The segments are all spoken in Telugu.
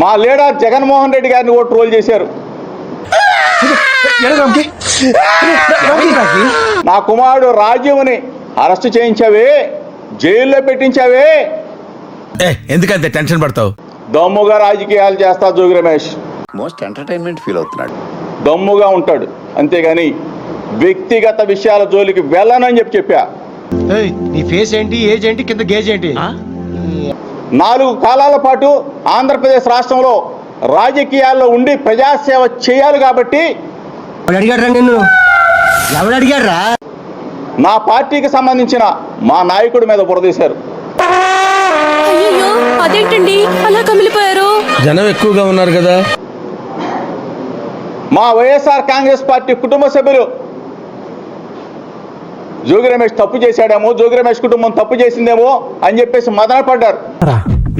మా లీడర్ జగన్మోహన్ రెడ్డి గారిని కూడా ట్రోల్ చేశారు. నా కుమారుడు రాజీవ్ని అరెస్ట్ చేయించావే, జైల్లో పెట్టించావే. ఎందుకంటే టెన్షన్ పడతావు? దమ్ముగా రాజకీయాలు చేస్తా Jogi Ramesh. Most entertainment feel అవుతున్నాడు. దమ్ముగా ఉంటాడు, అంతేగాని వ్యక్తిగత విషయాల జోలికి వెళ్ళనని చెప్పా. నీ ఫేస్ ఏంటి, ఏజ్ ఏంటి, కింద గేజ్ ఏంటి? 4 కాలాల పాటు ఆంధ్రప్రదేశ్ రాష్ట్రంలో రాజకీయాల్లో ఉండి ప్రజాసేవ చేయాలి కాబట్టి అడిగారా నిన్ను? ఎవడు అడిగారా? నా పార్టీకి సంబంధించిన మా నాయకుడి మీద బురదీశారు. అయ్యో అదేంటండి అలా కమిలిపోయారు? జనం ఎక్కువగా ఉన్నారు కదా. మా వైఎస్ఆర్ కాంగ్రెస్ పార్టీ కుటుంబ సభ్యులు జోగి రమేష్ తప్పు చేశాడేమో, జోగి రమేష్ కుటుంబం తప్పు చేసిందేమో అని చెప్పేసి మదన పడ్డారు.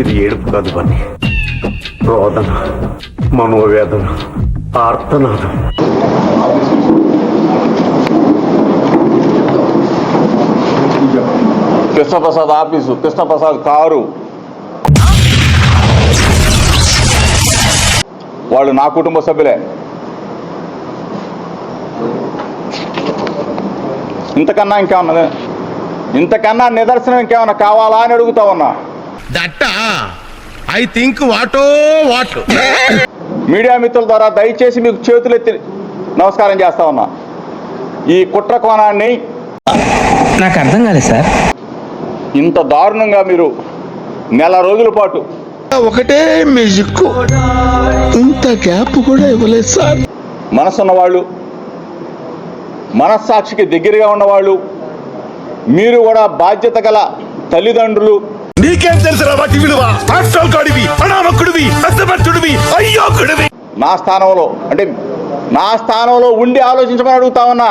ఇది ఏడుపు కాదు బన్నీ, రోదన, మనోవేదన, ఆర్తనాదం. కృష్ణప్రసాద్ ఆఫీసు, కృష్ణప్రసాద్ కారు, వాళ్ళు నా కుటుంబ సభ్యులే. ఇంతకన్నా నిదర్శనం ఇంకేమన్నా కావాలా అని అడుగుతా ఉన్నా. ఐ థింక్ వాటో వాట్. మీడియా మిత్రుల ద్వారా దయచేసి మీకు చేతులెత్తి నమస్కారం చేస్తా ఉన్నా. ఈ కుట్ర కోణాన్ని నాకు అర్థం కాలేదు సార్. ఇంత దారుణంగా మీరు నెల రోజుల పాటు ఒకటే మ్యూజిక్, ఇంత గ్యాప్ కూడా ఇవ్వలేదు సార్. మనసున్న వాళ్ళు, మనస్సాక్షికి దగ్గరగా ఉన్నవాళ్ళు, మీరు కూడా బాధ్యత గల తల్లిదండ్రులు. నీకేం తెలుసురా వాటి విలువ? అసలుడివి, అనామకుడివి, అసమర్థుడివి, అయ్యోకుడివి. నా స్థానంలో ఉండి ఆలోచించమని అడుగుతా ఉన్నా.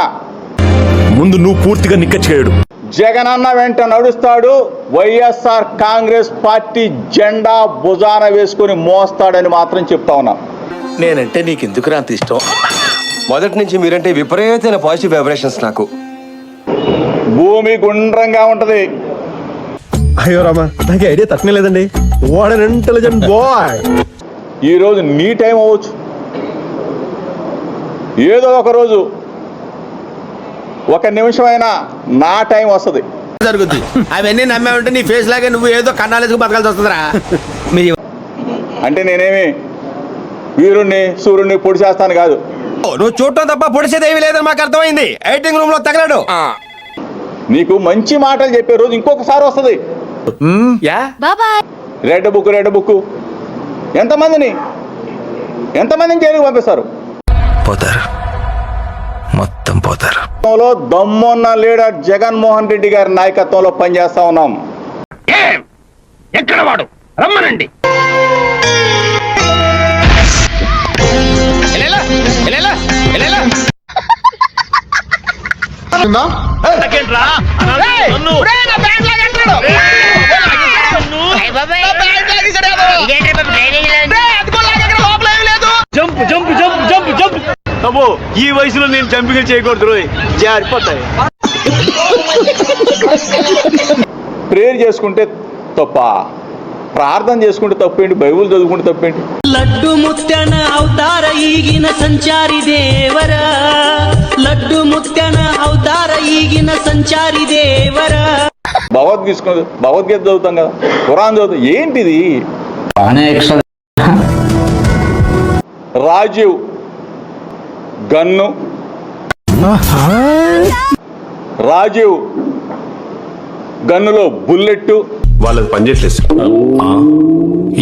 ముందు నువ్వు పూర్తిగా నిక్కచ్చేయడు. జగనన్న వెంట నడుస్తాడు, వైఎస్ఆర్ కాంగ్రెస్ పార్టీ జెండా భుజాన వేసుకుని మోస్తాడని మాత్రం చెప్తా ఉన్నా. నేనంటే నీకెందుకురా అంత ఇష్టం? మొదటి నుంచి మీరంటే విపరీతమైన పాజిటివ్ వైబ్రేషన్స్ నాకు. భూమి గుండ్రంగా ఉంటది. అయ్యో రామా, నాకు ఐడియా తట్టనే లేదండి. What an intelligent boy. ఈరోజు నీ టైం అవ్వచ్చు, ఏదో ఒక రోజు ఒక నిమిషమైనా నా టైం వస్తుంది. జరుగుద్ది. అవన్నీ నమ్మే ఉంటే నీ ఫేస్ లాగే నువ్వు ఏదో కన్నాలేసుకు బతకాల్సి వస్తుందిరా. అంటే నేనేమి వీరుణ్ణి సూర్యుడిని పొడి చేస్తాను కాదు. నువ్వు చూడటం తప్ప పొడిచేది ఏమీ లేదని మాకు అర్థమైంది. ఎడిటింగ్ రూమ్ లో తగలడు. నీకు మంచి మాటలు చెప్పే రోజు ఇంకొకసారి వస్తుంది. రెడ్ బుక్ ఎంతమందిని జైలుకి పంపిస్తారు? పోతారు, మొత్తం పోతారు. దమ్మున్న లీడర్ జగన్మోహన్ రెడ్డి గారి నాయకత్వంలో పనిచేస్తా ఉన్నాం. ఎక్కడ వాడు? రమ్మనండి. ఈ వయసులో నేను జంపింగ్ చేయకూడదు, జారిపోతాయి. ప్రేయర్ చేసుకుంటే తప్ప, ప్రార్థన చేసుకుంటే తప్పేంటి, బైబుల్ చదువుకుంటే తప్పేంటి? లడ్డు ముత్యన అవతార ఈగిన సంచారి దేవరా, లడ్డు ముత్యన అవతార ఈగిన సంచారి దేవరా. భగవద్గీత చదువుతాం కదా, ఖురాన్ చదువుతాం. ఏంటిది? రాజీవ్ గన్ను, రాజీవ్ గన్నులో బుల్లెట్. వాళ్ళది పనిచేయట్లేదు.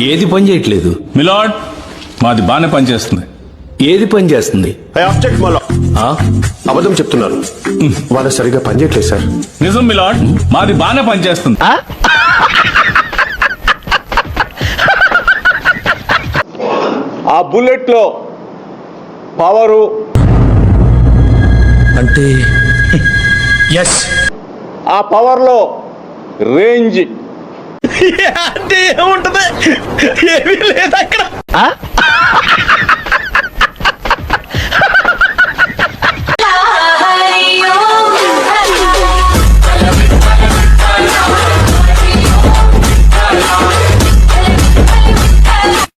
ఏది పని చేయట్లేదు మిలాడ్? మాది బాగానే పనిచేస్తుంది. ఏది పని చేస్తుంది? అబద్ధం చెప్తున్నారు, వాళ్ళు సరిగా పనిచేయట్లేదు సార్. నిజం మిలాడ్, మాది బాగానే పనిచేస్తుంది. ఆ బుల్లెట్ లో పవరు అంటే ఆ పవర్ లో రేంజ్ అంటే ఏముంటది? ఏమీ లేదు అక్కడ.